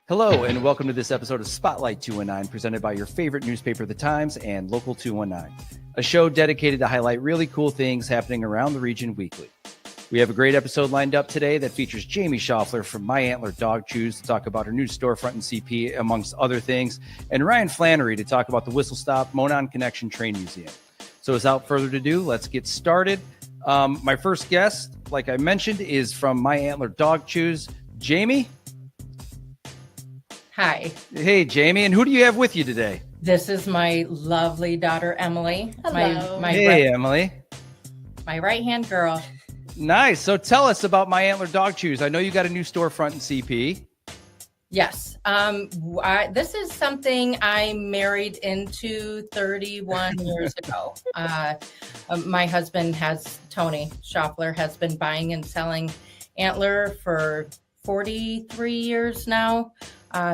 Hello, and welcome to this episode of Spotlight 219, presented by your favorite newspaper, The Times, and Local 219, a show dedicated to highlight really cool things happening around the region weekly. We have a great episode lined up today that features Jamie Schaufler from My Antler Dog Chews to talk about her new storefront in CP, amongst other things, and Ryan Flanery to talk about the Whistle Stop Monon Connection Train Museum. So without further ado, let's get started. My first guest, like I mentioned, is from My Antler Dog Chews. Jamie? Hi. Hey, Jamie. And who do you have with you today? This is my lovely daughter, Emily. Hello. Emily. My right-hand girl. Nice. So tell us about My Antler Dog Chews. I know you got a new storefront in CP. Yes. This is something I married into 31 years ago. My husband Tony Schaufler, has been buying and selling Antler for 43 years now.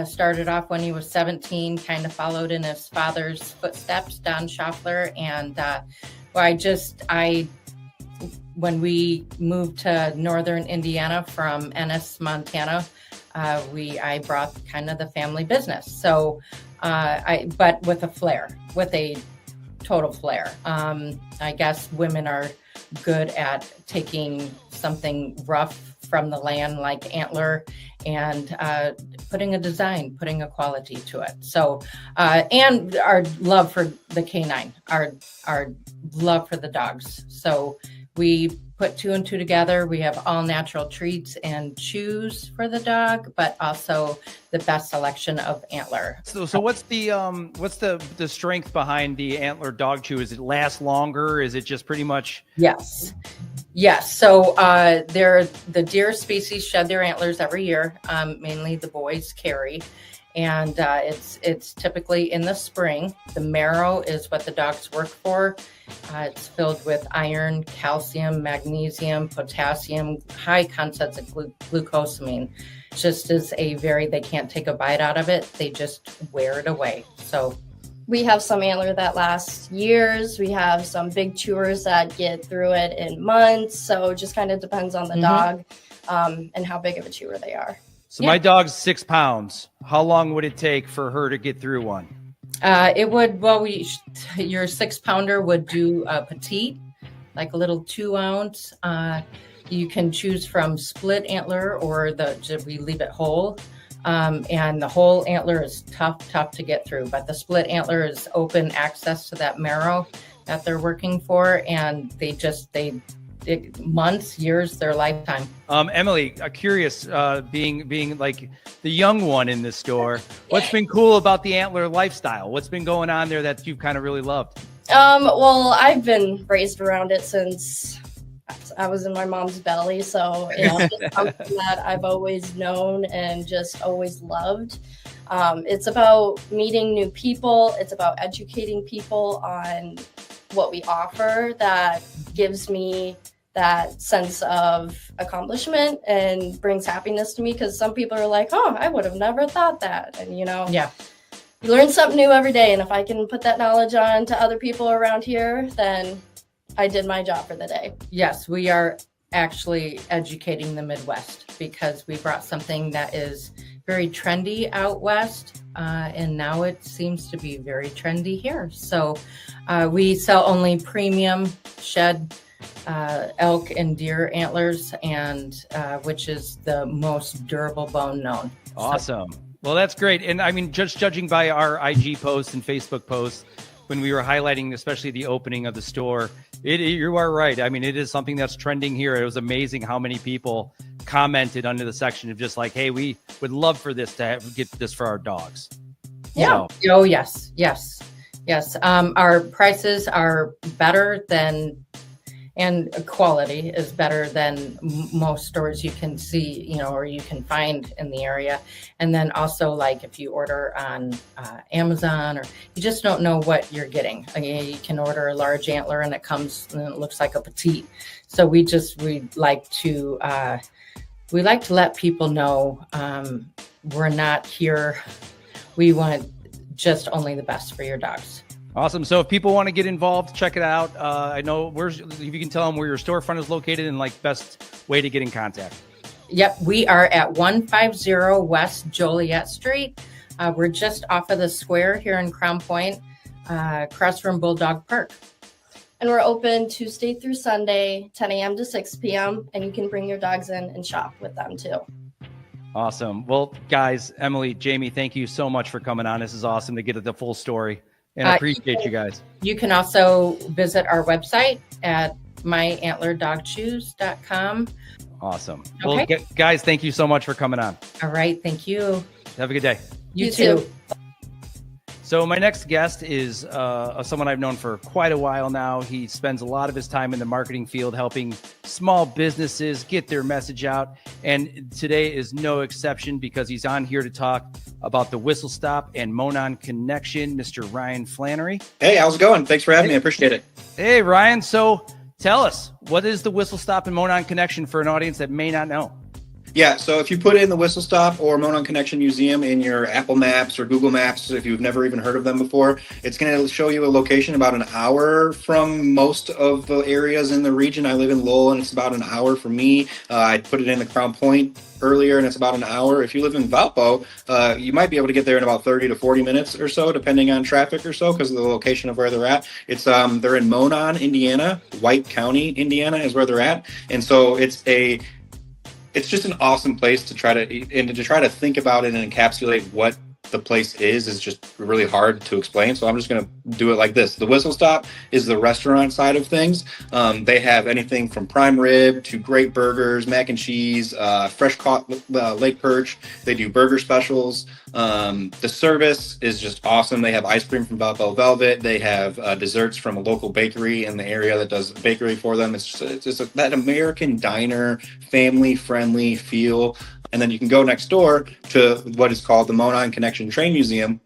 Started off when he was 17, kind of followed in his father's footsteps, Don Schaufler. And when we moved to northern Indiana from Ennis, Montana, I brought kind of the family business. So, but with a total flair. I guess women are good at taking something rough from the land like Antler and putting a quality to it. So, and our love for the canine, our love for the dogs. So we put two and two together. We have all natural treats and chews for the dog, but also the best selection of Antler. So what's the strength behind the Antler Dog Chew? Is it last longer? Is it just pretty much? Yes. So the deer species shed their antlers every year. Mainly the boys carry. And it's typically in the spring. The marrow is what the dogs work for. It's filled with iron, calcium, magnesium, potassium, high concentrates of glucosamine. Just as they can't take a bite out of it. They just wear it away. So we have some antler that lasts years. We have some big chewers that get through it in months. So it just kind of depends on the dog and how big of a chewer they are. So my dog's 6 pounds. How long would it take for her to get through one? It would, your 6-pounder would do a petite, like a little 2-ounce. You can choose from split antler or we leave it whole. And the whole antler is tough to get through, but the split antler is open access to that marrow that they're working for. And months, years, their lifetime. Emily, curious, being like the young one in the store, what's been cool about the Antler lifestyle? What's been going on there that you've kind of really loved? Well, I've been raised around it since I was in my mom's belly. So it's something that I've always known and just always loved. It's about meeting new people. It's about educating people on what we offer that gives me that sense of accomplishment and brings happiness to me, because some people are like, oh, I would have never thought that. And, you learn something new every day. And if I can put that knowledge on to other people around here, then I did my job for the day. Yes, we are actually educating the Midwest, because we brought something that is very trendy out west. And now it seems to be very trendy here. So we sell only premium shed elk and deer antlers, and which is the most durable bone known. Awesome. Well, that's great. And I mean, just judging by our IG posts and Facebook posts, when we were highlighting, especially the opening of the store, you are right. I mean, it is something that's trending here. It was amazing how many people commented under the section of just like, hey, we would love for this to get this for our dogs. Yeah. So. Oh, yes. Our prices are better than, and quality is better than most stores you can see, or you can find in the area. And then also, like, if you order on Amazon, or you just don't know what you're getting. You can order a large antler and it comes and it looks like a petite. So we like to let people know we're not here. We want just only the best for your dogs. Awesome. So if people want to get involved, check it out. I know if you can tell them where your storefront is located and like best way to get in contact. Yep. We are at 150 West Joliet Street. We're just off of the square here in Crown Point, across from Bulldog Park. And we're open Tuesday through Sunday, 10 a.m. to 6 p.m. And you can bring your dogs in and shop with them too. Awesome. Well, guys, Emily, Jamie, thank you so much for coming on. This is awesome to get the full story, and I appreciate you guys. You can also visit our website at myantlerDogChews.com. Awesome. Okay. Well, guys, thank you so much for coming on. All right. Thank you. Have a good day. You too. So my next guest is someone I've known for quite a while now. He spends a lot of his time in the marketing field helping small businesses get their message out. And today is no exception because he's on here to talk about the Whistle Stop and Monon connection, Mr. Ryan Flanery. Hey, how's it going? Thanks for having me. I appreciate it. Hey, Ryan. So tell us, what is the Whistle Stop and Monon connection for an audience that may not know? Yeah, so if you put in the Whistle Stop or Monon Connection Museum in your Apple Maps or Google Maps, if you've never even heard of them before, it's going to show you a location about an hour from most of the areas in the region. I live in Lowell, and it's about an hour from me. I put it in the Crown Point earlier, and it's about an hour. If you live in Valpo, you might be able to get there in about 30 to 40 minutes or so, depending on traffic or so, because of the location of where they're at. It's they're in Monon, Indiana. White County, Indiana is where they're at. And so it's just an awesome place to try to think about it and encapsulate what the place is just really hard to explain. So I'm just going to do it like this. The Whistle Stop is the restaurant side of things. They have anything from prime rib to great burgers, mac and cheese, fresh caught lake perch. They do burger specials. The service is just awesome. They have ice cream from Valpo Velvet. They have desserts from a local bakery in the area that does bakery for them. It's just that American diner, family-friendly feel. And then you can go next door to what is called the Monon Connection Train Museum.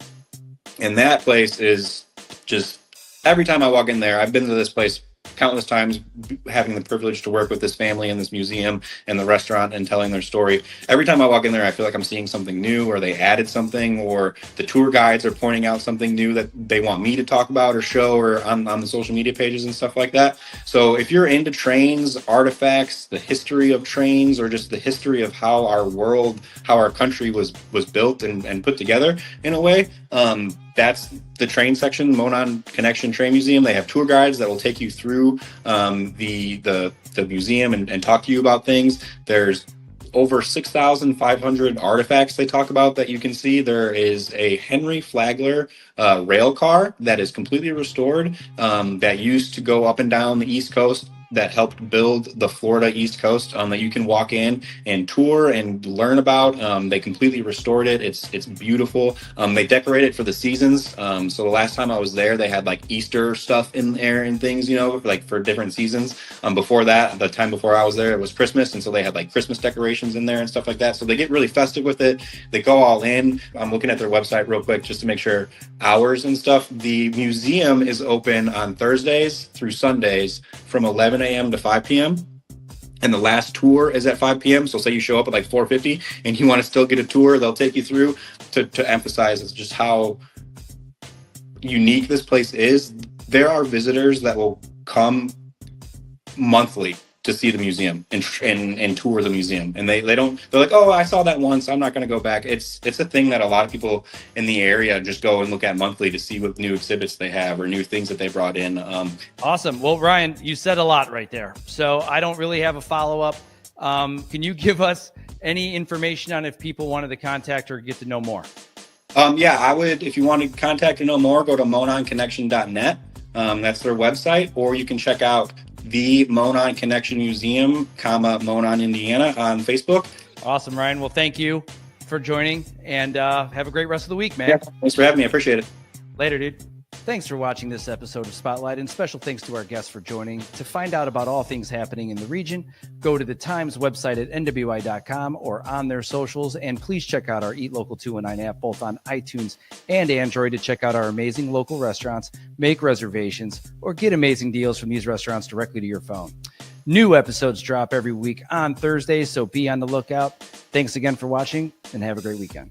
And that place is just, every time I walk in there, I've been to this place countless times, having the privilege to work with this family in this museum and the restaurant and telling their story. Every time I walk in there, I feel like I'm seeing something new, or they added something, or the tour guides are pointing out something new that they want me to talk about or show, or on the social media pages and stuff like that. So if you're into trains, artifacts, the history of trains, or just the history of how our country was built and put together in a way, that's the train section, Monon Connection Train Museum. They have tour guides that will take you through the museum and talk to you about things. There's over 6,500 artifacts they talk about that you can see. There is a Henry Flagler rail car that is completely restored that used to go up and down the East Coast, that helped build the Florida East Coast, that you can walk in and tour and learn about. They completely restored it. It's beautiful. They decorate it for the seasons. So the last time I was there, they had like Easter stuff in there and things, like for different seasons. Before that, the time before I was there, it was Christmas. And so they had like Christmas decorations in there and stuff like that. So they get really festive with it. They go all in. I'm looking at their website real quick just to make sure hours and stuff. The museum is open on Thursdays through Sundays from 11 a.m. to 5 p.m. And the last tour is at 5 p.m. So say you show up at like 4:50 and you want to still get a tour, they'll take you through to emphasize just how unique this place is. There are visitors that will come monthly to see the museum and tour the museum. And they're like, oh, I saw that once, I'm not going to go back. It's a thing that a lot of people in the area just go and look at monthly to see what new exhibits they have or new things that they brought in. Awesome. Well, Ryan, you said a lot right there. So I don't really have a follow-up. Can you give us any information on if people wanted to contact or get to know more? Yeah, I would, if you want to contact and know more, go to mononconnection.net. That's their website, or you can check out the Monon Connection Museum, Monon, Indiana on Facebook. Awesome, Ryan. Well, thank you for joining, and have a great rest of the week, man. Yeah, thanks for having me. I appreciate it. Later, dude. Thanks for watching this episode of Spotlight, and special thanks to our guests for joining. To find out about all things happening in the region, go to the Times website at nwi.com or on their socials, and please check out our Eat Local 219 app, both on iTunes and Android, to check out our amazing local restaurants, make reservations, or get amazing deals from these restaurants directly to your phone. New episodes drop every week on Thursdays, so be on the lookout. Thanks again for watching, and have a great weekend.